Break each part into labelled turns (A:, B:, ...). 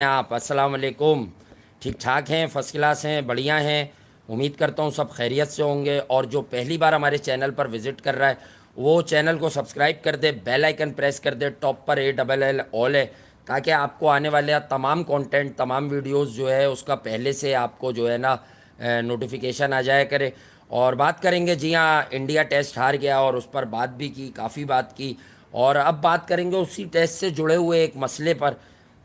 A: आप अस्सलाम वालेकुम। ठीक ठाक हैं, फर्स्ट क्लास हैं, बढ़िया हैं। उम्मीद करता हूँ सब खैरियत से होंगे। और जो पहली बार हमारे चैनल पर विज़िट कर रहा है वो चैनल को सब्सक्राइब कर दे, बेल आइकन प्रेस कर दे, टॉप पर ALL ऑल है, ताकि आपको आने वाले तमाम कंटेंट, तमाम वीडियोस जो है उसका पहले से आपको जो है ना नोटिफिकेशन आ जाया करे। और बात करेंगे, जी हाँ, इंडिया टेस्ट हार गया और उस पर बात भी की, काफ़ी बात की। और अब बात करेंगे उसी टेस्ट से जुड़े हुए एक मसले पर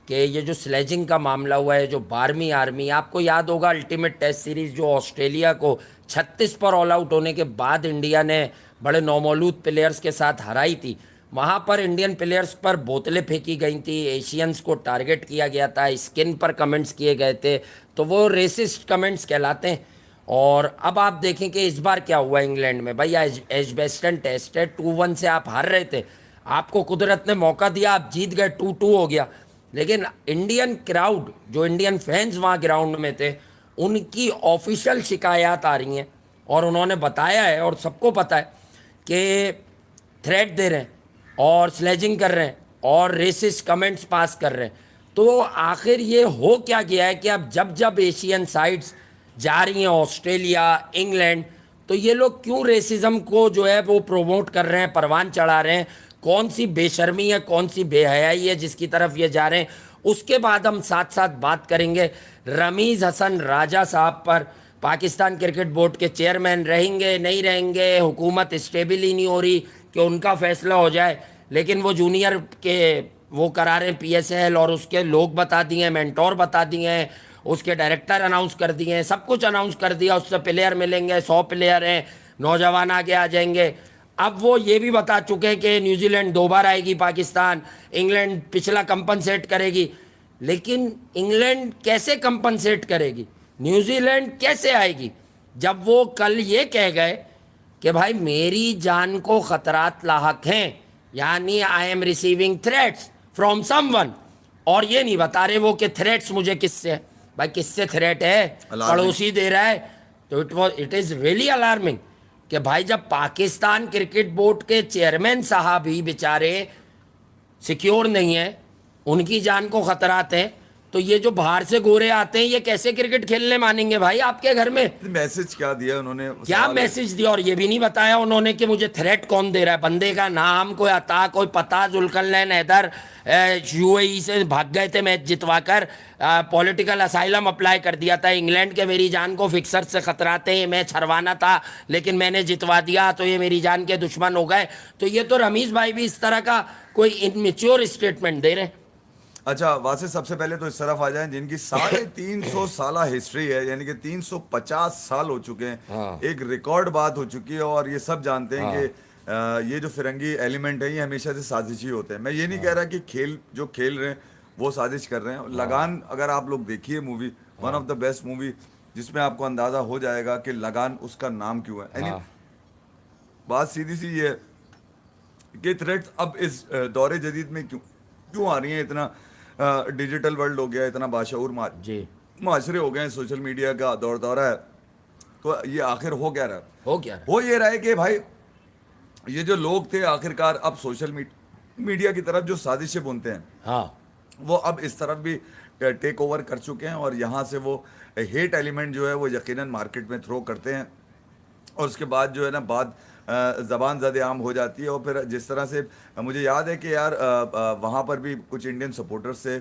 A: कि ये जो स्लेजिंग का मामला हुआ है, जो 12वीं आर्मी, आपको याद होगा अल्टीमेट टेस्ट सीरीज जो ऑस्ट्रेलिया को 36 पर ऑल आउट होने के बाद इंडिया ने बड़े नौमौलूद प्लेयर्स के साथ हराई थी। वहाँ पर इंडियन प्लेयर्स पर बोतलें फेंकी गई थी, एशियंस को टारगेट किया गया था, स्किन पर कमेंट्स किए गए थे, तो वो रेसिस्ट कमेंट्स कहलाते हैं। और अब आप देखें कि इस बार क्या हुआ इंग्लैंड में। भैया एजबेस्टन टेस्ट है, 2-1 से आप हार रहे थे, आपको कुदरत ने मौका दिया, आप जीत गए, 2-2 हो गया। लेकिन इंडियन क्राउड, जो इंडियन फैंस वहाँ ग्राउंड में थे, उनकी ऑफिशियल शिकायत आ रही हैं और उन्होंने बताया है और सबको पता है कि थ्रेट दे रहे हैं और स्लेजिंग कर रहे हैं और रेसिस्ट कमेंट्स पास कर रहे हैं। तो आखिर ये हो क्या गया है कि अब जब जब एशियन साइड्स जा रही हैं, ऑस्ट्रेलिया, इंग्लैंड, तो ये लोग क्यों रेसिज्म को जो है वो प्रोमोट कर रहे हैं, परवान चढ़ा रहे हैं? कौन सी बेशर्मी है, कौन सी बेहयाई है जिसकी तरफ ये जा रहे हैं? उसके बाद हम साथ साथ बात करेंगे रमीज़ हसन राजा साहब पर। पाकिस्तान क्रिकेट बोर्ड के चेयरमैन रहेंगे, नहीं रहेंगे, हुकूमत स्टेबल ही नहीं हो रही कि उनका फैसला हो जाए, लेकिन वो जूनियर के वो करा रहे हैं PSL, और उसके लोग बता दिए हैं, मेंटोर बता दिए हैं, उसके डायरेक्टर अनाउंस कर दिए हैं, सब कुछ अनाउंस कर दिया, उससे प्लेयर मिलेंगे, 100 प्लेयर हैं, नौजवान आगे आ जाएंगे। अब वो ये भी बता चुके हैं कि न्यूजीलैंड 2 बार आएगी पाकिस्तान, इंग्लैंड पिछला कंपनसेट करेगी। लेकिन इंग्लैंड कैसे कंपनसेट करेगी, न्यूजीलैंड कैसे आएगी, जब वो कल ये कह गए कि भाई मेरी जान को खतरात लाहक हैं, यानी I am receiving threats from someone. और ये नहीं बता रहे वो कि थ्रेट्स मुझे किससे है। भाई किससे थ्रेट है?
B: अलार्मिंग।
A: पड़ोसी दे रहा है। तो इट इज़ रियली अलार्मिंग कि भाई जब पाकिस्तान क्रिकेट बोर्ड के चेयरमैन साहब ही बेचारे सिक्योर नहीं है, उनकी जान को खतरात है, तो ये जो बाहर से गोरे आते हैं ये कैसे क्रिकेट खेलने मानेंगे भाई आपके घर में?
B: मैसेज क्या दिया उन्होंने,
A: क्या
B: सवाल है।
A: मैसेज दिया? और ये भी नहीं बताया उन्होंने कि मुझे थ्रेट कौन दे रहा है, बंदे का नाम, कोई अता, कोई पता। जुल्करनैन हैदर UAE से भाग गए थे मैच जितवाकर, पॉलिटिकल असाइलम अप्लाई कर दिया था इंग्लैंड के, मेरी जान को फिक्सर से खतराते हैं, मैच हरवाना था लेकिन मैंने जितवा दिया तो ये मेरी जान के दुश्मन हो गए। तो ये तो रमीज़ भाई भी इस तरह का कोई इनमेच्योर स्टेटमेंट दे रहे हैं।
B: अच्छा, वासे सबसे पहले तो इस तरफ आ जाएं जिनकी 350 साला हिस्ट्री है, यानी कि 350 साल हो चुके हैं।
A: हाँ,
B: एक रिकॉर्ड बात हो चुकी है और ये सब जानते हैं कि
A: हाँ,
B: ये जो फिरंगी एलिमेंट है ये हमेशा से साजिशी होते हैं। मैं ये नहीं कह रहा कि खेल रहे हैं वो साजिश कर रहे हैं। लगान अगर आप लोग देखिए movie, one of the best movie, जिसमें आपको अंदाजा हो जाएगा कि लगान उसका नाम क्यों है। यानी
A: हाँ,
B: बात सीधी सी ये है कि थ्रेट्स अब इस दौरे जदीद में क्यों क्यों आ रही हैं। इतना डिजिटल वर्ल्ड हो गया, इतना बाशऊर
A: जी,
B: माशरे हो गए हैं, सोशल मीडिया का दौर दौरा है। तो ये आखिर हो क्या रहा है?
A: हो क्या रहा
B: हो ये रहा है कि भाई ये जो लोग थे आखिरकार अब सोशल मीडिया की तरफ जो साजिशें बुनते हैं,
A: है? हाँ,
B: वो अब इस तरफ भी टेक ओवर कर चुके हैं और यहाँ से वो हेट एलिमेंट जो है वो यकीनन मार्केट में थ्रो करते हैं। और उसके बाद जो है ना बात ज़बान ज़द आम हो जाती है। और फिर जिस तरह से मुझे याद है कि यार वहाँ पर भी कुछ इंडियन सपोर्टर्स थे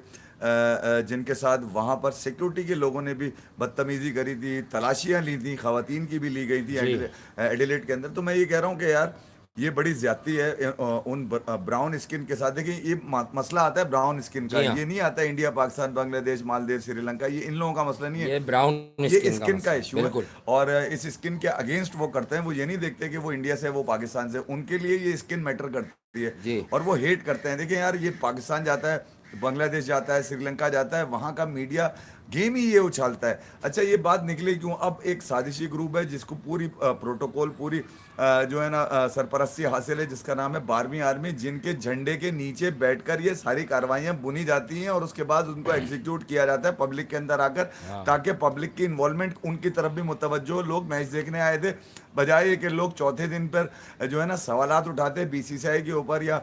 B: जिनके साथ वहाँ पर सिक्योरिटी के लोगों ने भी बदतमीज़ी करी थी, तलाशियाँ ली थी, ख़वातीन की भी ली गई थी
A: जी,
B: एडिलेड के अंदर। तो मैं ये कह रहा हूँ कि यार ये बड़ी ज्यादती है उन ब्राउन स्किन के साथ। देखिए ये मसला आता है ब्राउन स्किन का,
A: जी हाँ,
B: ये नहीं आता है इंडिया, पाकिस्तान, बांग्लादेश, मालदीव, श्रीलंका, ये इन लोगों का मसला नहीं है।
A: ये ब्राउन
B: ये
A: स्किन का
B: स्किन का
A: मसला है,
B: इशू है।
A: बिल्कुल।
B: और इस स्किन के अगेंस्ट वो करते हैं। वो ये नहीं देखते कि वो इंडिया से है, वो पाकिस्तान से, उनके लिए ये स्किन मैटर करती है।
A: जी,
B: और वो हेट करते हैं। देखिए यार ये पाकिस्तान जाता है, बांग्लादेश जाता है, श्रीलंका जाता है, वहाँ का मीडिया गेम ही ये उछालता है। अच्छा ये बात निकली क्यों, अब एक साजिशी ग्रुप है जिसको पूरी प्रोटोकॉल पूरी जो है ना सरपरस्ती हासिल है, जिसका नाम है 12वीं आर्मी, जिनके झंडे के नीचे बैठकर ये सारी कार्रवाइयां बुनी जाती हैं और उसके बाद उनको एग्जीक्यूट किया जाता है पब्लिक के अंदर आकर, ताकि पब्लिक की इन्वॉल्वमेंट उनकी तरफ भी मुतवज्जो हो। लोग मैच देखने आए थे, बजाय कि लोग चौथे दिन पर जो है ना सवालात उठाते बीसीसीआई के ऊपर या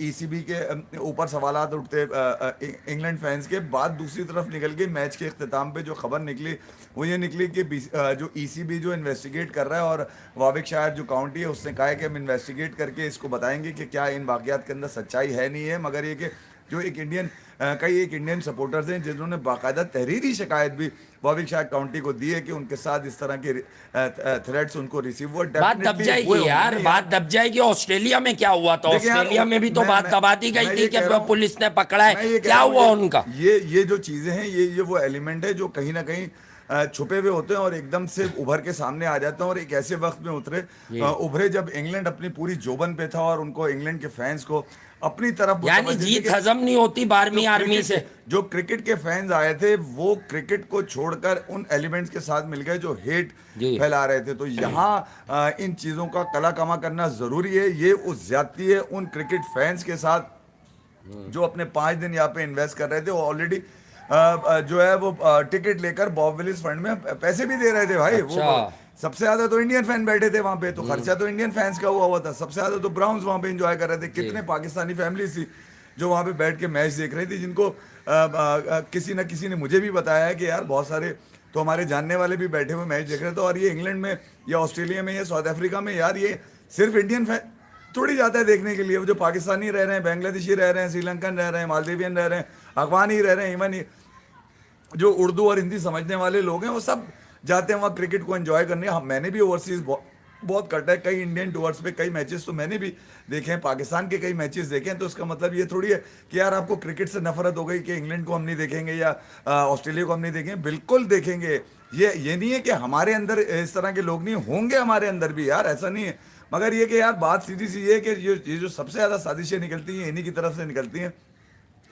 B: ईसीबी के ऊपर सवालात उठते इंग्लैंड फैंस के बाद, दूसरी तरफ निकल के मैच के इख्तिताम पे जो खबर निकली वो ये निकली कि जो ईसीबी जो इन्वेस्टिगेट कर रहा है और वाविकशायर जो काउंटी है उसने कहा है कि हम इन्वेस्टिगेट करके इसको बताएंगे कि क्या इन वाक़यात के अंदर सच्चाई है नहीं है। मगर ये कि जो एक इंडियन कई एक इंडियन सपोर्टर्स हैं जिन्होंने बाकायदा तहरीरी शिकायत भी वाविकशायर काउंटी को दी है कि उनके साथ इस तरह के थ्रेट्स उनको रिसीव हुआ।
A: बात दब जाएगी यार, बात दब जाएगी। ऑस्ट्रेलिया में क्या हुआ था? ऑस्ट्रेलिया में भी तो बात दबा दी गई थी कि पुलिस ने पकड़ा है, क्या हुआ उनका?
B: ये जो चीजें हैं ये वो एलिमेंट है जो कहीं ना कहीं छुपे हुए होते हैं और एकदम से उभर के सामने आ जाते हैं। और एक ऐसे वक्त में उभरे जब इंग्लैंड अपनी पूरी जोबन पे था और उनको इंग्लैंड के फैंस को अपनी तरफ,
A: यानी जीत हजम नहीं होती 12वीं आर्मी से।
B: जो क्रिकेट के फैंस आए थे वो क्रिकेट को छोड़कर उन एलिमेंट्स के साथ मिल गए जो हेट फैला रहे थे। तो यहाँ इन चीजों का कला कमा करना जरूरी है। ये उस ज्यादती है उन क्रिकेट फैंस के साथ जो अपने 5 दिन यहाँ पे इन्वेस्ट कर रहे थे। वो ऑलरेडी जो है वो टिकट लेकर बॉब विलिस फंड में पैसे भी दे रहे थे भाई।
A: अच्छा।
B: वो सबसे ज्यादा तो इंडियन फैन बैठे थे वहां पे, तो खर्चा तो इंडियन फैंस का हुआ था। सबसे ज्यादा तो ब्राउन्स वहां पे एंजॉय कर रहे थे। कितने पाकिस्तानी फैमिलीज थी जो वहां पे बैठ के मैच देख रही थी, जिनको किसी न किसी ने मुझे भी बताया है कि यार बहुत सारे तो हमारे जानने वाले भी बैठे हुए मैच देख रहे थे। और ये इंग्लैंड में या ऑस्ट्रेलिया में या साउथ अफ्रीका में यार ये सिर्फ इंडियन फैन थोड़ी जाता है देखने के लिए। वो जो पाकिस्तानी रह रहे हैं, बांग्लादेशी रह रहे हैं, श्रीलंकन रह रहे हैं, मालदीवियन रह रहे हैं, अफगानी रह रहे हैं, इवन जो उर्दू और हिंदी समझने वाले लोग हैं वो सब जाते हैं वहाँ क्रिकेट को एंजॉय करने। मैंने भी ओवरसीज बहुत कटा है, कई इंडियन टूर्स पे कई मैचेस तो मैंने भी देखे हैं, पाकिस्तान के कई मैचेस देखे हैं। तो उसका मतलब ये थोड़ी है कि यार आपको क्रिकेट से नफरत हो गई कि इंग्लैंड को हम नहीं देखेंगे या ऑस्ट्रेलिया को हम नहीं देखेंगे। बिल्कुल देखेंगे। ये नहीं है कि हमारे अंदर इस तरह के लोग नहीं होंगे, हमारे अंदर भी यार ऐसा नहीं है। मगर ये कि यार बात सीधी सी ये है कि ये जो सबसे ज़्यादा साजिशें निकलती हैं इन्हीं की तरफ से निकलती हैं।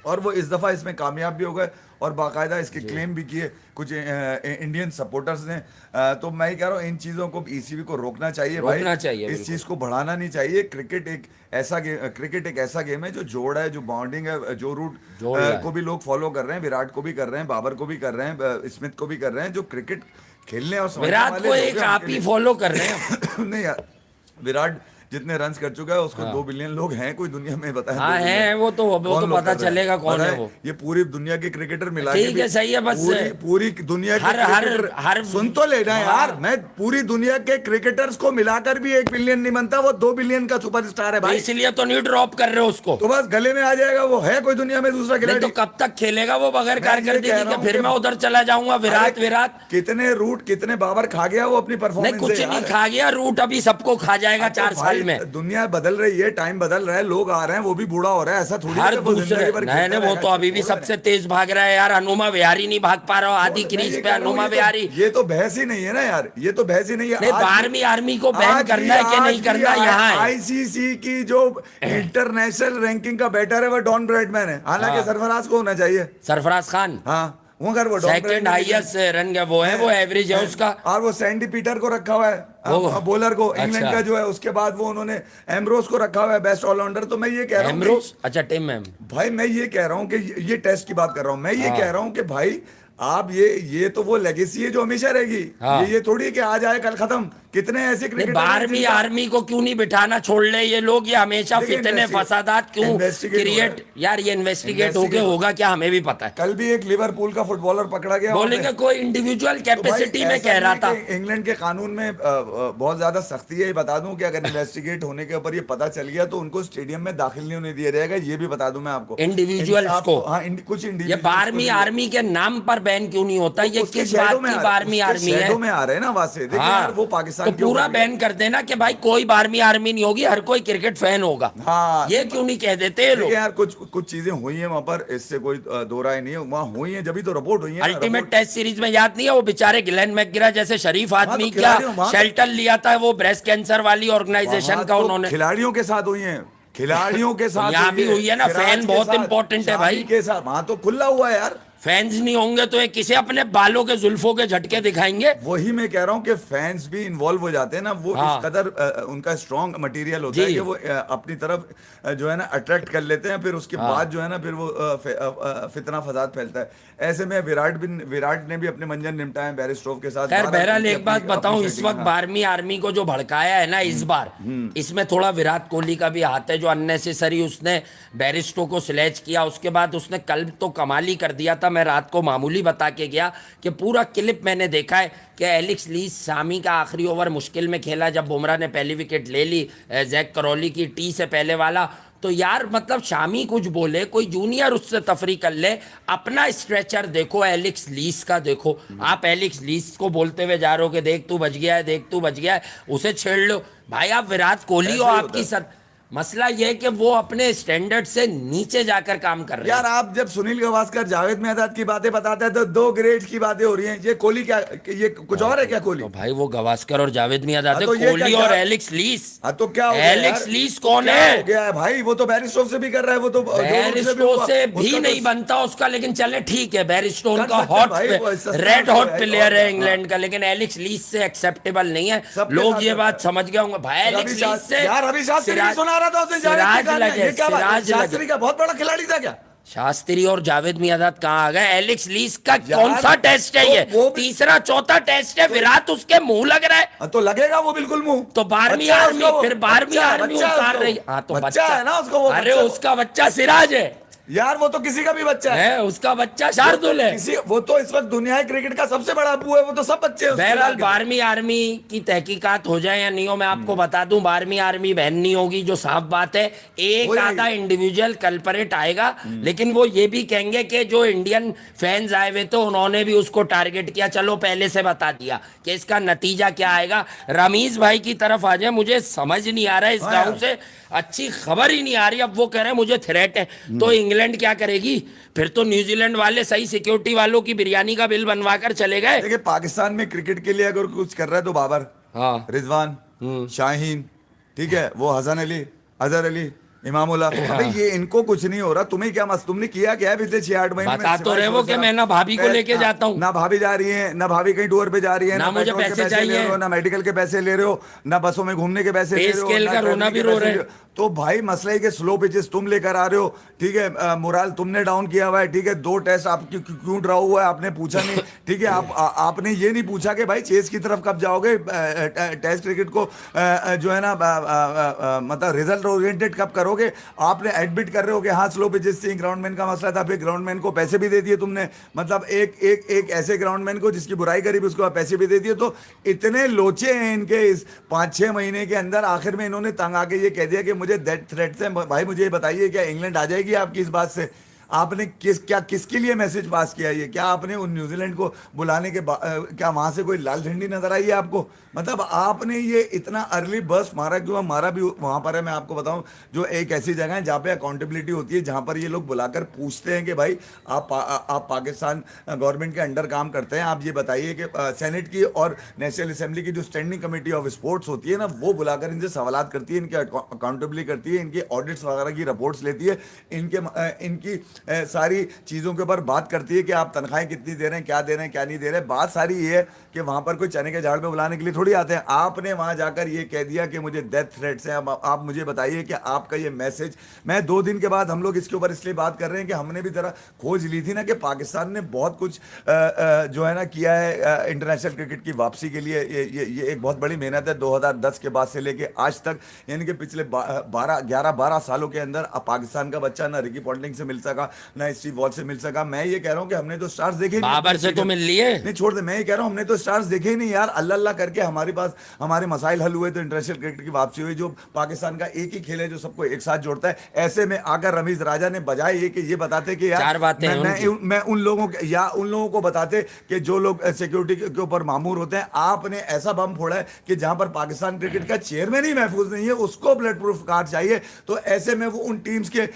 B: और वो इस दफ़ा इसमें कामयाब भी हो गए और बाकायदा इसके क्लेम भी किए कुछ इंडियन सपोर्टर्स ने। तो मैं ही कह रहा हूँ इन चीज़ों को ईसीबी को रोकना चाहिए भाई, इस चीज़ को बढ़ाना नहीं चाहिए। क्रिकेट एक ऐसा गेम है जो जोड़ है, जो बॉन्डिंग है, जो रूट को भी लोग फॉलो कर रहे हैं, विराट को भी कर रहे हैं, बाबर को भी कर रहे हैं, स्मिथ को भी कर रहे हैं, जो क्रिकेट खेलने और
A: विराट को एक आप ही फॉलो कर रहे हैं।
B: नहीं यार, विराट जितने रन्स कर चुका है उसको 2 बिलियन लोग हैं कोई दुनिया में, बताया
A: हाँ है वो तो पता चलेगा कौन है वो।
B: ये पूरी दुनिया के क्रिकेटर मिला के
A: ठीक है, सही है। बस
B: पूरी दुनिया के हर सुन तो लेना यार, मैं पूरी दुनिया के क्रिकेटर्स को मिलाकर भी 1 बिलियन नहीं बनता, वो 2 बिलियन का सुपरस्टार है भाई।
A: इसलिए तो नहीं ड्रॉप कर रहे हो उसको,
B: तो बस गले में आ जाएगा। वो है कोई दुनिया में दूसरा खिलाड़ी?
A: तो कब तक खेलेगा वो बगैर कारकर्दगी के? फिर मैं उधर चला जाऊंगा। विराट
B: कितने रूट कितने बाबर खा गया वो अपनी परफॉर्मेंस से।
A: कुछ नहीं खा गया, रूट अभी सबको खा जाएगा 4 साल में।
B: दुनिया बदल रही है, टाइम बदल रहा है, लोग आ रहे हैं, वो भी बूढ़ा हो रहा है, ऐसा थोड़ी
A: हर दूसरे नहीं, वो तो अभी भी सबसे तेज भाग रहा है यार। हनुमा विहारी नहीं भाग पा रहा हो आधी क्रीज पे। हनुमा विहारी
B: ये तो बहस ही नहीं है ना यार, ये तो बहस ही नहीं है।
A: 12वीं आर्मी को बैन करना है कि नहीं करना यहाँ है।
B: आईसीसी की जो इंटरनेशनल रैंकिंग का बैटर है वो डॉन ब्रैडमैन है, हालांकि सरफराज को होना चाहिए,
A: सरफराज खान।
B: हाँ वो अगर वो
A: सेकंड हाईएस्ट रन का वो है, वो एवरेज है उसका।
B: और वो सैंडी पीटर को रखा हुआ है बॉलर को, इंग्लैंड का जो है। उसके बाद वो उन्होंने एम्ब्रोस को रखा हुआ है बेस्ट ऑलराउंडर। तो मैं ये कह रहा हूँ
A: अच्छा टिम एम
B: भाई, मैं ये कह रहा हूँ कि ये टेस्ट की बात कर रहा हूँ। मैं ये कह रहा हूँ कि भाई आप ये तो वो लेगेसी है जो हमेशा रहेगी। ये थोड़ी है कि आज आए कल खत्म। कितने ऐसे क्रिकेटर
A: 12वीं आर्मी को क्यों नहीं बिठाना, छोड़ ले ये लोग। ये हमेशा फितने फसादात क्यों क्रिएट यार। ये इन्वेस्टिगेट होके होगा क्या, हमें भी पता है।
B: कल भी एक लिवरपूल का फुटबॉलर पकड़ा गया,
A: बोलेंगे कोई इंडिविजुअल कैपेसिटी में कह रहा था।
B: इंग्लैंड के कानून में बहुत ज्यादा सख्ती है। बता दूं कि अगर इन्वेस्टिगेट होने के ऊपर ये पता चल गया तो उनको स्टेडियम में दाखिल नहीं होने दिया जाएगा। ये भी बता दूं मैं आपको,
A: इंडिविजुअल्स को।
B: हाँ, कुछ
A: ये 12वीं आर्मी के नाम पर बैन क्यों नहीं होता? ये किस बात की 12वीं आर्मी है?
B: में आ रहे हैं ना वहां से। देखिए वो पाकिस्तान
A: तो पूरा बैन कर देना कि भाई कोई 12वीं आर्मी नहीं होगी, हर कोई क्रिकेट फैन होगा।
B: हाँ,
A: ये क्यों नहीं कह देते लोग?
B: यार कुछ चीजें हुई हैं वहां पर, इससे कोई दो राय नहीं है। वहां हुई हैं जब ही तो रिपोर्ट हुई है।
A: अल्टीमेट टेस्ट सीरीज में याद नहीं है वो बेचारे ग्लेन मैकग्रा जैसे शरीफ आदमी क्या शेल्टर लिया था वो ब्रेस्ट कैंसर वाली ऑर्गेनाइजेशन का, उन्होंने
B: खिलाड़ियों के साथ हुई है, खिलाड़ियों के साथ
A: यहाँ भी हुई है ना। फैन बहुत इंपॉर्टेंट है भाई
B: के साथ। वहां तो खुला हुआ है यार,
A: फैंस नहीं होंगे तो ये किसे अपने बालों के जुल्फों के झटके दिखाएंगे।
B: वही मैं कह रहा हूँ कि फैंस भी इन्वॉल्व हो जाते हैं ना, वो
A: हाँ
B: इस कदर उनका स्ट्रॉन्ग मटेरियल होता है
A: जी।
B: कि वो अपनी तरफ जो है ना अट्रैक्ट कर लेते हैं, फिर उसके
A: हाँ
B: बाद जो है ना फिर वो फितना फसाद फैलता है। ऐसे में विराट ने भी अपने मंजन निपटाए हैं बैरिस्टोव के साथ।
A: खैर
B: 12
A: बहरहाल
B: उनकी
A: एक बात
B: अपनी
A: बताऊं, इस
B: सेटिंग।
A: वक्त
B: हाँ
A: 12वीं आर्मी को जो भड़काया है ना इस बार, इसमें थोड़ा विराट कोहली का भी हाथ है, जो अननेसेसरी उसने बैरिस्टो को स्लेज किया। उसके बाद उसने कल तो कमाल ही कर दिया था, मैं रात को मामूली बता के गया कि पूरा क्लिप मैंने देखा है कि एलिक्स लीस सामी का आखिरी ओवर मुश्किल में खेला जब बुमराह ने पहली विकेट ले ली, जैक करौली की टी से पहले वाला। तो यार मतलब शामी कुछ बोले, कोई जूनियर उससे तफरी कर ले, अपना स्ट्रेचर देखो, एलिक्स लीस का देखो। आप एलिक्स लीस को बोलते हुए जा रहे हो कि देख तू बच गया है, देख तू बच गया है, उसे छेड़ लो। भाई आप विराट कोहली हो,
B: ऐसा ही होता
A: आपकी
B: है।
A: मसला यह है कि वो अपने स्टैंडर्ड से नीचे जाकर काम कर रहे हैं।
B: यार आप जब सुनील गावस्कर जावेद मियांदाद की बातें बताते हैं तो दो ग्रेड की बातें हो रही हैं। ये कोहली क्या, ये कुछ और है क्या कोहली?
A: तो भाई वो गावस्कर और जावेद मियांदाद
B: हाँ
A: है,
B: तो ये
A: कोहली
B: क्या
A: और
B: क्या-
A: एलिक्स लीस।
B: हाँ तो क्या हो गया
A: एलिक्स
B: यार?
A: लीस
B: तो
A: कौन
B: क्या
A: है?
B: हो गया है भाई? वो तो बैरिस्टो से भी कर रहा है, वो तो जो रूट से भी
A: बैरिस्टो
B: हुआ।
A: से भी
B: उसका
A: नहीं
B: तो
A: बनता उसका, लेकिन चले ठीक है, बैरिस्टो
B: कर
A: का
B: सकते हैं
A: हॉट
B: भाई, वो सस्ता
A: रेड
B: तो
A: हॉट
B: है,
A: प्लेयर
B: और
A: है
B: क्या?
A: इंग्लैंड का, लेकिन एलिक्स लीस से एक्सेप्टेबल नहीं है।
B: सबके
A: लोग
B: साथ
A: ये
B: करता
A: बात
B: है।
A: समझ गए होंगे भाई,
B: रवि
A: एलिक्स लीस से
B: यार रवि शास्त्री नहीं सुना रहा था उस दिन जावेद के
A: सिराज
B: कारण में।
A: लगे,
B: ये क्या बात है?
A: सिराज लगे।
B: शास्त्री का बहुत बड़ा खिलाड़ी था क्या?
A: शास्त्री और जावेद मियांदाद कहाँ आ गए? एलिक्स लीस का
B: यार,
A: कौन सा टेस्ट है
B: तो
A: ये?
B: वो भी-
A: तीसरा चौथा टेस्ट है, विराट उसके मुंह लग रहा है।
B: हाँ, तो लगेगा वो बिल्कुल मुंह।
A: तो 12वीं
B: बच्चा है
A: आर्मी,
B: उसका वो,
A: फिर 12वीं
B: बच्चा है,
A: आर्मी
B: बच्चा है
A: उतार
B: उसका
A: रही।
B: वो।
A: हाँ तो
B: बच्चा है ना उसका वो,
A: अरे
B: बच्चा।
A: उसका बच्चा सिराज है,
B: यार वो तो किसी का भी बच्चा है।
A: उसका बच्चा शार्दुल है।
B: किसी वो तो इस वक्त दुनिया के क्रिकेट का सबसे बड़ा अबू है, वो तो सब बच्चे हैं उसके
A: बहरहाल
B: आगे।
A: 12वीं आर्मी की तहकीकात हो जाए या नहीं हो, मैं आपको बता दूं 12वीं आर्मी बहन नहीं होगी, जो साफ बात है। एक
B: वही।
A: आधा इंडिविजुअल कल्परेट आएगा, लेकिन वो ये भी कहेंगे कि जो इंडियन फैंस आए हुए थे उन्होंने भी उसको टारगेट किया, चलो पहले से बता दिया कि इसका नतीजा क्या आएगा। रमीज भाई की तरफ आ जाए, मुझे समझ नहीं आ रहा है इस
B: हाँ
A: गांव
B: यार।
A: से अच्छी खबर ही नहीं आ रही। अब वो कह रहे हैं मुझे थ्रेट है, तो इंग्लैंड क्या करेगी? फिर तो न्यूजीलैंड वाले सही सिक्योरिटी वालों की बिरयानी का बिल बनवा कर चले गए।
B: देखिए पाकिस्तान में क्रिकेट के लिए अगर कुछ कर रहा है तो बाबर,
A: हाँ
B: रिजवान, शाहीन, ठीक है, वो हसन अली, अजहर अली, इमामुल्लाह। अबे ये इनको कुछ नहीं हो रहा, तुम्हें क्या मस्त, तुमने किया क्या है पिछले 6-8 महीने में?
A: बता तो
B: सिवाय
A: रहे वो
B: शोर
A: कि मैं ना भाभी को लेके जाता हूँ,
B: ना भाभी जा रही है, ना भाभी कहीं टूर पे जा रही है,
A: ना मुझे
B: पेट्रोल के
A: पैसे
B: ले
A: चाहिए।
B: रहे हो, ना मेडिकल के पैसे ले रहे हो, ना बसों में घूमने के पैसे ले
A: पे
B: रहे हो,
A: स्केल
B: ना
A: का रोना
B: ट्रैवलिंग
A: भी
B: के
A: रो
B: पैसे
A: रहे
B: ले
A: हैं।
B: हो। तो भाई मसला है कि स्लो पिचेस तुम लेकर आ रहे हो, ठीक है, मोराल तुमने डाउन किया हुआ है, ठीक है, 2 टेस्ट आपकी क्यों ड्रॉ हुआ है आपने पूछा नहीं, ठीक है, आपने ये नहीं पूछा कि भाई चेस की तरफ कब जाओगे, टेस्ट क्रिकेट को जो है ना मतलब रिजल्ट ओरिएंटेड कब करोगे। आपने एडमिट कर रहे हो कि हाँ स्लो पिचेस थी, ग्राउंडमैन का मसला था, फिर ग्राउंडमैन को पैसे भी दे दिए तुमने, मतलब एक ऐसे ग्राउंडमैन को जिसकी बुराई करी भी उसको पैसे भी दे दिए। तो इतने लोचे हैं इनके इस 5-6 महीने के अंदर, आखिर में इन्होंने तंग आके ये कह दिया कि मुझे डेथ थ्रेट से। भाई मुझे ये बताइए क्या इंग्लैंड आ जाएगी आपकी इस बात से? आपने किसके लिए मैसेज पास किया? ये क्या आपने उन न्यूजीलैंड को बुलाने के क्या वहां से कोई लाल झंडी नजर आई है आपको? मतलब आपने ये इतना अर्ली बर्स्ट मारा क्यों? हमारा भी वहां पर है, मैं आपको बताऊं, जो एक ऐसी जगह है जहां पे अकाउंटेबिलिटी होती है, जहां पर ये लोग बुलाकर पूछते हैं कि भाई आप पाकिस्तान गवर्नमेंट के अंडर काम करते हैं, आप ये बताइए कि सेनेट की और नेशनल असेंबली की जो स्टैंडिंग कमेटी ऑफ स्पोर्ट्स होती है ना, वो बुलाकर इनसे सवालात करती है, इनकी अकाउंटेबिलिटी करती है, इनके ऑडिट्स वगैरह की रिपोर्ट्स लेती है, इनकी सारी चीज़ों के ऊपर बात करती है कि आप तनख्वाहें कितनी दे रहे हैं, क्या दे रहे हैं, क्या नहीं दे रहे हैं। बात सारी ये है कि वहाँ पर कोई चने के झाड़ पे बुलाने के लिए थोड़ी आते हैं। आपने वहाँ जाकर ये कह दिया कि मुझे डेथ थ्रेट्स हैं। अब आप मुझे बताइए कि आपका ये मैसेज, मैं 2 दिन के बाद हम लोग इसके ऊपर इसलिए बात कर रहे हैं कि हमने भी जरा खोज ली थी ना कि पाकिस्तान ने बहुत कुछ जो है ना किया है इंटरनेशनल क्रिकेट की वापसी के लिए। ये एक बहुत बड़ी मेहनत है 2010 के बाद से लेके आज तक, यानी कि पिछले 11-12 सालों के अंदर पाकिस्तान का बच्चा ना रिकी पॉन्टिंग से मिल सका, ना स्टीव वॉल से मिल सका। मैं ये कह रहा हूँ कि हमने तो स्टार्स देखे नहीं,
A: बाबर से तो मिल लिए
B: नहीं छोड़ दे, मैं ये कह रहा हूँ हमने तो स्टार्स देखे ही नहीं यार। अल्लाह अल्लाह करके हमारे पास हमारे मसाइल हल हुए तो इंटरनेशनल क्रिकेट की वापसी हुई, जो पाकिस्तान का एक ही खेल है जो सबको एक साथ जोड़ता है। ऐसे में आकर रमीज राजा ने बजाय ये कि ये बताते कि यार
A: 4 बातें
B: मैं उन लोगों को बताते कि जो लोग सिक्योरिटी के ऊपर मामूर होते हैं, आपने ऐसा बम फोड़ा है कि जहां पर पाकिस्तान क्रिकेट का चेयरमैन ही महफूज नहीं है, उसको ब्लड प्रूफ कार चाहिए। तो ऐसे में वो उन टीम्स के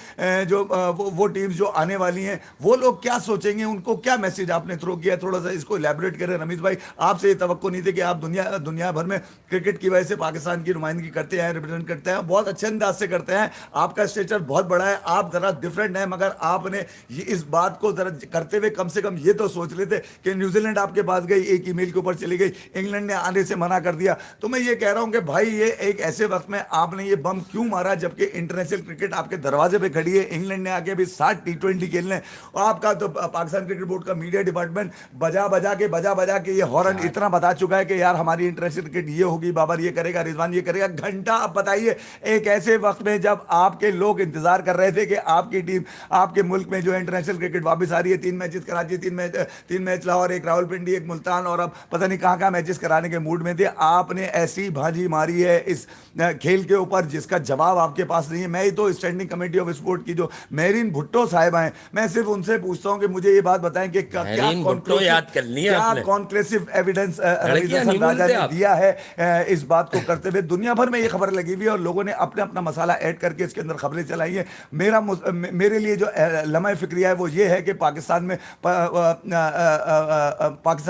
B: जो वो टीम्स जो आने वाली हैं वो लोग क्या सोचेंगे, उनको क्या मैसेज आपने थ्रो किया, थोड़ा सा इसको इलेबोरेट करें रमीज भाई। आपसे ये तवक्को नहीं थी कि आप दुनिया भर में क्रिकेट की वजह से पाकिस्तान की नुमाइंदगी करते हैं, रिप्रेजेंट करते हैं, बहुत अच्छे अंदाज से करते हैं, आपका स्टेचर बहुत बड़ा है, आप जरा डिफरेंट है, मगर आपने ये इस बात को जरा करते हुए कम से कम ये तो सोच लेते कि न्यूजीलैंड आपके पास गई, एक ईमेल के ऊपर चली गई, इंग्लैंड ने आने से मना कर दिया। तो मैं ये कह रहा हूं कि भाई ये एक ऐसे वक्त में आपने ये बम क्यों मारा जबकि इंटरनेशनल क्रिकेट आपके दरवाजे पे खड़ी है, इंग्लैंड ने आके भी 60 T20 खेलने, और आपका तो पाकिस्तान क्रिकेट बोर्ड का मीडिया डिपार्टमेंट बजा बजा के ये हॉर्न इतना बता चुका है कि यार हमारी इंटरनेशनल क्रिकेट ये होगी, बाबर ये करेगा, रिजवान ये करेगा। घंटा आप बताइए एक ऐसे वक्त में जब आपके लोग इंतजार कर रहे थे कि आपकी टीम आपके मुल्क में जो इंटरनेशनल क्रिकेट वापस आ रही है, 3 मैचेस कराची, 3 मैच लाहौर, एक रावलपिंडी, एक मुल्तान, और अब पता नहीं कहां मैचेस कराने के मूड में थे। आपने ऐसी भाजी मारी है इस खेल के ऊपर जिसका जवाब आपके पास नहीं है। मैं ही तो स्टैंडिंग कमेटी ऑफ स्पोर्ट की जो मेरीन भुट्टो साहिबा हैं, मैं सिर्फ उनसे पूछता हूं कि मुझे ये बात बताएं कि क्या कॉन्क्लूसिव एविडेंस रमीज हसन राजा ने दिया है इस बात को करते हुए। दुनिया भर में ये खबर लगी हुई है और लोगों ने अपने अपना मसाला ऐड करके इसके अंदर खबरें चलाई है। मेरे लिए जो लम्हा फिक्रिया है वो ये है कि पाकिस्तान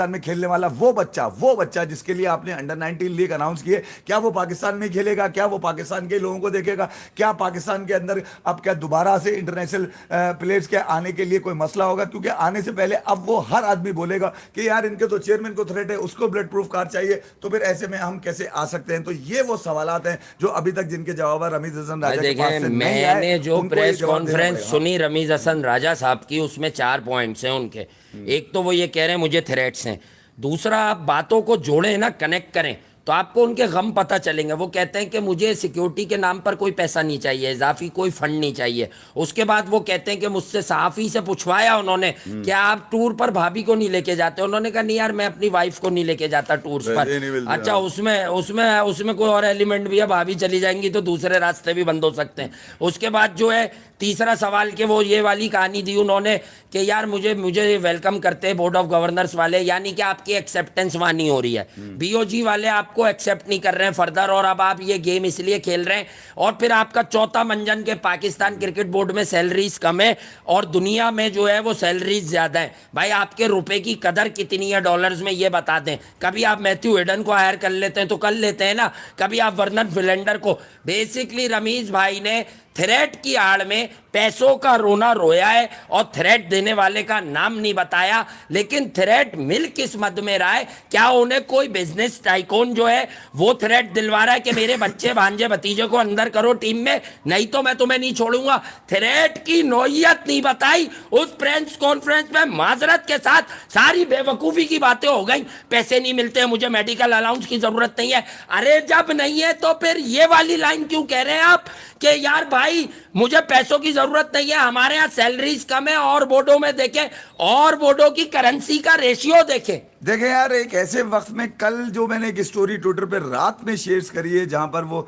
B: में खेलने वाला वो बच्चा जिसके लिए आपने अंडर 19 लीग अनाउंस किए, क्या वो पाकिस्तान में खेलेगा, क्या वो पाकिस्तान के लोगों को देखेगा, क्या पाकिस्तान के अंदर अब क्या दोबारा से इंटरनेशनल प्लेयर्स के आने के लिए कोई मसला होगा? क्योंकि आने से पहले अब वो हर आदमी बोलेगा कि यार इनके तो चेयरमैन को थ्रेट है, उसको ब्लड प्रूफ कार चाहिए, तो फिर ऐसे में हम कैसे आ सकते हैं? तो ये वो सवालात हैं जो अभी तक जिनके जवाब रमीज हसन राजा के पास से नहीं आए।
A: मैंने जो प्रेस कॉन्फ्रेंस सुनी रमीज हसन राजा साहब की, उसमें 4 पॉइंट्स हैं उनके। एक तो वो ये कह रहे हैं मुझे थ्रेट्स हैं, दूसरा आप बातों को जोड़ें ना, कनेक्ट करें तो आपको उनके गम पता चलेंगे। वो कहते हैं कि मुझे सिक्योरिटी के नाम पर कोई पैसा नहीं चाहिए, इजाफी कोई फंड नहीं चाहिए। उसके बाद वो कहते हैं कि मुझसे सहाफ़ी से पूछवाया उन्होंने क्या आप टूर पर भाभी को नहीं लेके जाते? उन्होंने कहा नहीं यार मैं अपनी वाइफ को नहीं लेके जाता टूर्स पर। अच्छा, उसमें कोई और एलिमेंट भी है, भाभी चली जाएंगी तो दूसरे रास्ते भी बंद हो सकते हैं। उसके बाद जो है तीसरा सवाल के वो ये वाली कहानी दी उन्होंने कि यार मुझे वेलकम करते हैं बोर्ड ऑफ गवर्नर्स वाले, यानी कि आपकी एक्सेप्टेंस वहाँ नहीं हो रही है, बीओजी वाले आपको एक्सेप्ट नहीं कर रहे हैं फर्दर, और अब आप ये गेम इसलिए खेल रहे हैं। और फिर आपका चौथा मंजन के पाकिस्तान क्रिकेट बोर्ड में सैलरीज कम है और दुनिया में जो है वो सैलरीज ज़्यादा है। भाई आपके रुपए की कदर कितनी है डॉलर्स में, ये बता दें। कभी आप मैथ्यू हेडन को हायर कर लेते हैं तो कर लेते हैं ना, कभी आप वर्नर फिलेंडर को। बेसिकली रमीज भाई ने थ्रेट की आड़ में पैसों का रोना रोया है और थ्रेट देने वाले का नाम नहीं बताया। लेकिन थ्रेट मिल किस मद में रहा है? क्या उन्हें कोई बिजनेस टाइकून जो है वो थ्रेट दिलवा रहा है कि मेरे बच्चे भांजे भतीजे को अंदर करो टीम में, नहीं तो मैं तुम्हें नहीं छोड़ूंगा? थ्रेट की नौयत नहीं बताई उस प्रेस कॉन्फ्रेंस में। माजरत के साथ सारी बेवकूफ़ी की बातें हो गई, पैसे नहीं मिलते, मुझे मेडिकल अलाउंस की ज़रूरत नहीं है। अरे जब नहीं है तो फिर ये वाली लाइन क्यों कह रहे हैं आप कि यार भाई मुझे पैसों की जरूरत नहीं है, हमारे यहाँ सैलरीज कम है? और बोर्डों में देखें, और बोर्डों की करेंसी का रेशियो देखें
B: यार, एक ऐसे वक्त में कल जो मैंने एक स्टोरी ट्विटर पे रात में शेयर करी है जहां पर वो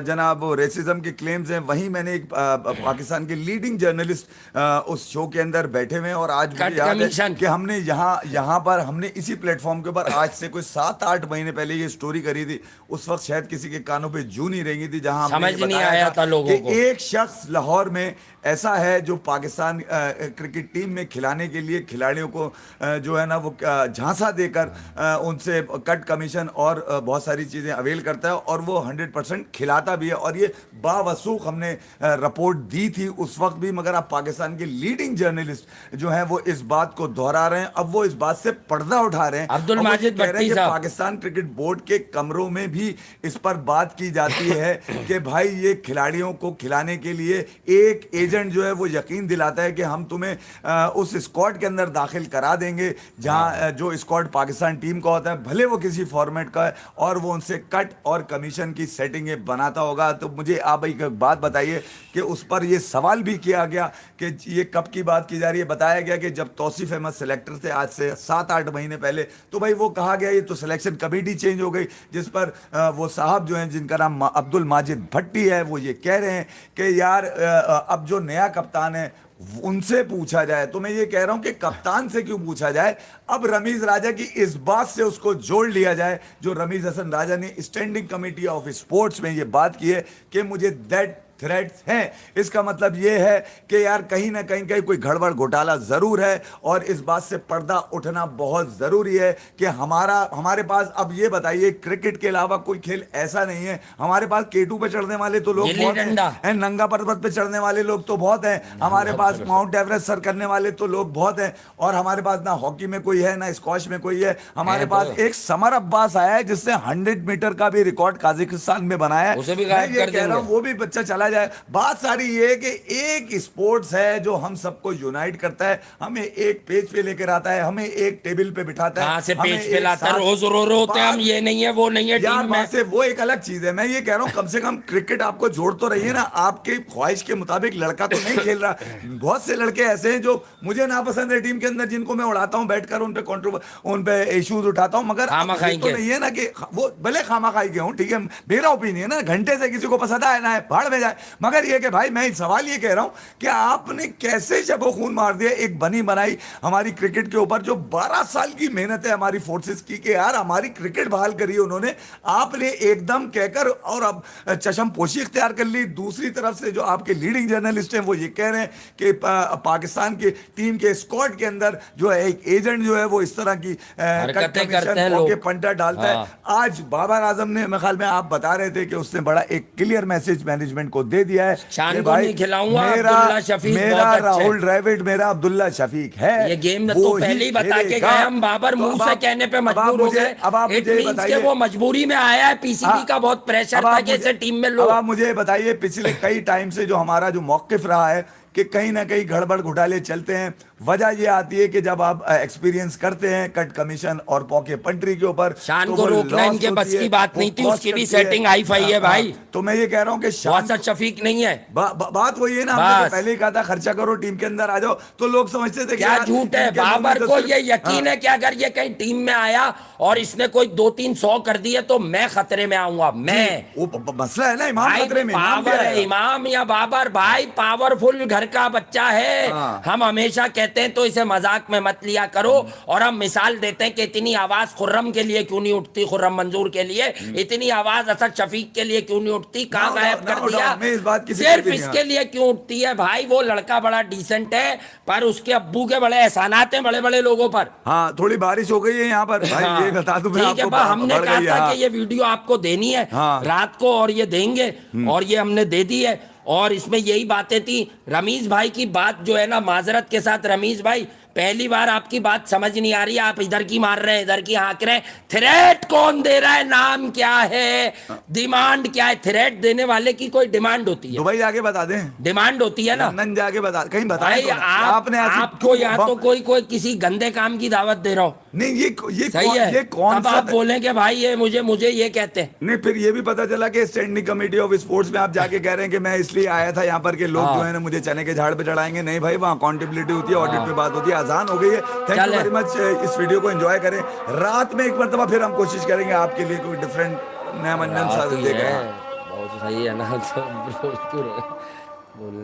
B: जनाब वो रेसिज्म के क्लेम्स हैं, वहीं मैंने एक पाकिस्तान के लीडिंग जर्नलिस्ट उस शो के अंदर बैठे हुए हैं। और आज मुझे याद है कि हमने यहाँ पर हमने इसी प्लेटफॉर्म के ऊपर आज से कोई 7-8 महीने पहले ये स्टोरी करी थी। उस वक्त शायद किसी के कानों पे जू नहीं रही थी, जहां
A: समझ नहीं आया था लोगों को।
B: एक शख्स लाहौर में ऐसा है जो पाकिस्तान क्रिकेट टीम में खिलाने के लिए खिलाड़ियों को जो है ना वो झांसा देकर उनसे कट कमीशन और बहुत सारी चीज़ें अवेल करता है और वो 100% खिलाता भी है। और ये बावसूख हमने रिपोर्ट दी थी उस वक्त भी, मगर अब पाकिस्तान के लीडिंग जर्नलिस्ट जो हैं वो इस बात को दोहरा रहे हैं। अब वो इस बात से पर्दा उठा रहे हैं।
A: अब्दुल माजिद भट्टी साहब,
B: पाकिस्तान क्रिकेट बोर्ड के कमरों में भी इस पर बात की जाती है कि भाई ये खिलाड़ियों को खिलाने के लिए एक एजेंट जो है वो यकीन दिलाता है कि हम तुम्हें उस स्क्वाड के अंदर दाखिल करा देंगे जहां जो स्क्वाड पाकिस्तान टीम का होता है, भले वो किसी फॉर्मेट का है, और वो उनसे कट और कमीशन की सेटिंगें बनाता होगा। तो मुझे आप एक बात बताइए कि उस पर ये सवाल भी किया गया कि ये कब की बात की जा रही है। बताया गया कि जब तौसीफ अहमद सेलेक्टर थे आज से 7-8 महीने पहले, तो भाई वो कहा गया ये तो सिलेक्शन कमेटी चेंज हो गई, जिस पर वो साहब जो हैं जिनका नाम अब्दुल माजिद भट्टी है वो ये कह रहे हैं कि यार अब जो नया कप्तान है उनसे पूछा जाए। तो मैं ये कह रहा हूं कि कप्तान से क्यों पूछा जाए, अब रमीज राजा की इस बात से उसको जोड़ लिया जाए जो रमीज हसन राजा ने स्टैंडिंग कमेटी ऑफ स्पोर्ट्स में ये बात की है कि मुझे दैट थ्रेट्स हैं। इसका मतलब ये है कि यार कहीं ना कहीं कोई गड़बड़ घोटाला जरूर है, और इस बात से पर्दा उठना बहुत जरूरी है कि हमारे पास, अब ये बताइए, क्रिकेट के अलावा कोई खेल ऐसा नहीं है। हमारे पास K2 पे चढ़ने वाले तो लोग
A: गिल्ली
B: बहुत
A: डंडा।
B: हैं, नंगा पर्वत पे चढ़ने वाले लोग तो बहुत हैं, हमारे पास माउंट एवरेस्ट सर करने वाले तो लोग बहुत हैं, और हमारे पास ना हॉकी में कोई है, ना स्क्वॉश में कोई है। हमारे
A: है
B: पास
A: तो।
B: एक समर अब्बास आया है जिसने 100 मीटर का भी रिकॉर्ड काजाकिस्तान में बनाया है।
A: उसे भी
B: मैं
A: गायब
B: ये
A: कर
B: कह रहा हूं
A: देंगे।
B: वो भी बच्चा चला जाए। बात सारी ये है कि एक स्पोर्ट्स है जो हम सबको यूनाइट करता है, हमें एक पेज पे लेकर आता है, हमें एक टेबल पे बिठाता है।
A: कहाँ से
B: हमें
A: पेज पे
B: एक
A: लाता है,
B: साथ-
A: रोज रो रो होते हैं हम,
B: बात-
A: ये नहीं है वो नहीं है
B: यार
A: टीम में।
B: बात से वो एक अलग चीज है। मैं ये कह रहा हूँ कम से कम क्रिकेट आपको जोड़ तो रही है ना, आपके ख्वाहिश के मुताबिक लड़का तो नहीं खेल रहा। बहुत से लड़के ऐसे हैं जो मुझे नापसंद है टीम के अंदर, जिनको मैं उड़ाता हूँ बैठकर, उन पे इश्यूज उठाता हूँ, मगर अब
A: खामा
B: ये तो
A: खाई
B: नहीं है ना कि वो भले खामा खाई के हूँ, ठीक है, मेरा ओपिनियन है, घंटे से किसी को पसंद आए ना है भाड़ में जाए, मगर ये कि भाई मैं सवाल ये कह रहा हूँ कि आपने कैसे शबो खून मार दिया एक बनी बनाई हमारी क्रिकेट के ऊपर, जो 12 साल की मेहनत है हमारी फोर्सेस की कि यार हमारी क्रिकेट बहाल करी है उन्होंने, आपने एकदम कहकर और अब चशम पोशी इख्तियार कर ली। दूसरी तरफ से जो आपके लीडिंग जर्नलिस्ट हैं वो ये कह रहे हैं कि पाकिस्तान की टीम के स्क्वाड के अंदर जो है एक एजेंट जो है वो इस तरह की
A: हरकतें करते हैं लोग।
B: पंटा डालता है। आज बाबर आजम ने, मेरे ख्याल में आप बता रहे थे कि उसने बड़ा एक क्लियर मैसेज मैनेजमेंट को दे दिया है
A: शान
B: कि
A: को
B: भाई
A: नहीं खिलाऊंगा,
B: मेरा
A: अब्दुल्ला शफीक
B: मेरा
A: बहुत अच्छे
B: राहुल
A: हैं।
B: द्रविड़ मेरा अब्दुल्ला शफीक है।
A: ये गेम
B: वो
A: तो पहले ही बता के
B: खेलेगा।
A: गए हम, बाबर
B: तो
A: मुंह
B: अब
A: से
B: आप-
A: कहने पे
B: अब आप
A: मजबूर हो
B: मुझे-
A: गए।
B: अब आप
A: इट
B: मुझे
A: मींस के
B: बताइए,
A: वो मजबूरी में आया है, पीसीबी का बहुत प्रेशर
B: अब
A: था
B: आप
A: कि इसे
B: मुझे-
A: टीम में
B: अब
A: लो।
B: आप मुझे बताइए पिछले कई टाइम से जो हमारा जो मौकिफ रहा है कि कहीं ना कहीं गड़बड़ घोटाले चलते हैं, वजह ये आती है कि जब आप एक्सपीरियंस करते हैं कट कमीशन और पॉकेट पंट्री के ऊपर,
A: शान
B: तो
A: को
B: वो
A: रोकना
B: loss
A: इनके
B: होती
A: बस
B: है,
A: की बात
B: वो
A: नहीं थी,
B: cost
A: उसकी भी
B: करती है।
A: सेटिंग हाई फाई है भाई।
B: तो मैं ये कह रहा हूँ कि शान
A: वासद शफीक नहीं है।
B: बात वही है ना, हमने तो
A: बस।
B: पहले ही कहा था खर्चा करो टीम के अंदर आ जाओ, तो लोग समझते थे कि
A: क्या
B: यार
A: झूठ है,
B: इनके मुंह में
A: बाबर
B: तो
A: को
B: सिर्फ-
A: ये यकीन है कि अगर ये कहीं टीम में आया और इसने कोई 2-3-100 कर दिए तो मैं खतरे में आऊंगा। मैं
B: वो मसला है ना, इमाम
A: भाई
B: खतरे में, इमाम
A: पावर
B: क्या
A: है, इमाम या बाबर, भाई पावरफुल घर का बच्चा है।
B: हाँ।
A: हम हमेशा कहते हैं तो इसे मजाक में मत लिया करो, और हम मिसाल देते हैं कि इतनी आवाज खुर्रम के लिए क्यों नहीं उठती, खुर्रम मंजूर के लिए इतनी आवाज असद शफीक के लिए क्यों नहीं उठती, कहाँ
B: No
A: गायब
B: doubt,
A: कर
B: no
A: दिया।
B: doubt, मैं इस बात की
A: सिर्फ
B: फिक्र भी नहीं
A: इसके लिए क्यों उठती है भाई, वो लड़का बड़ा डिसेंट है, पर उसके अब्बू के बड़े एहसानात हैं बड़े बड़े लोगों पर।
B: हाँ थोड़ी बारिश हो गई है यहाँ पर भाई,
A: हाँ,
B: ये बता दूं मैं
A: ठीक है
B: आपको,
A: बा, हमने
B: बढ़
A: कहा
B: गई है,
A: था
B: हाँ।
A: कि ये वीडियो आपको देनी है
B: हाँ।
A: रात को, और ये देंगे, और ये हमने दे दी है। और इसमें यही बातें थी। रमीज भाई की बात जो है ना, माजरत के साथ रमीज भाई, पहली बार आपकी बात समझ नहीं आ रही, आप इधर की मार रहे हैं, इधर की हाँक रहे हैं। थ्रेट कौन दे रहा है, नाम क्या है, डिमांड क्या है? थ्रेट देने वाले की कोई डिमांड होती है,
B: दुबई जाके बता दें,
A: डिमांड होती है ना
B: लंदन जाके बता, कहीं बताएं
A: भाई।
B: तो ना।
A: आपने
B: ऐसी-
A: आपको या तो कोई किसी गंदे काम की दावत दे रहा हो,
B: नहीं, ये
A: सही है,
B: ये कौन
A: तब
B: सा,
A: आप बोलें कि भाई ये मुझे ये कहते हैं।
B: नहीं फिर ये भी पता चला कि स्टैंडिंग कमेटी ऑफ स्पोर्ट्स में आप जाके कह रहे हैं कि मैं इसलिए आया था यहाँ पर कि लोग
A: हाँ।
B: जो है ना मुझे चने के झाड़ पे चढ़ाएंगे। नहीं भाई, वहाँ अकाउंटेबिलिटी होती है, ऑडिट पे बात होती है, आसान हो गई है। थैंक यू
A: चलें।
B: Very much. इस वीडियो को एंजॉय करें, रात में एक मरतबा फिर हम कोशिश करेंगे आपके लिए कोई डिफरेंट नया मंजन सा
A: आती
B: देकर।
A: है, बहुत सही है ना, तो बोल क्यों रहे? बोल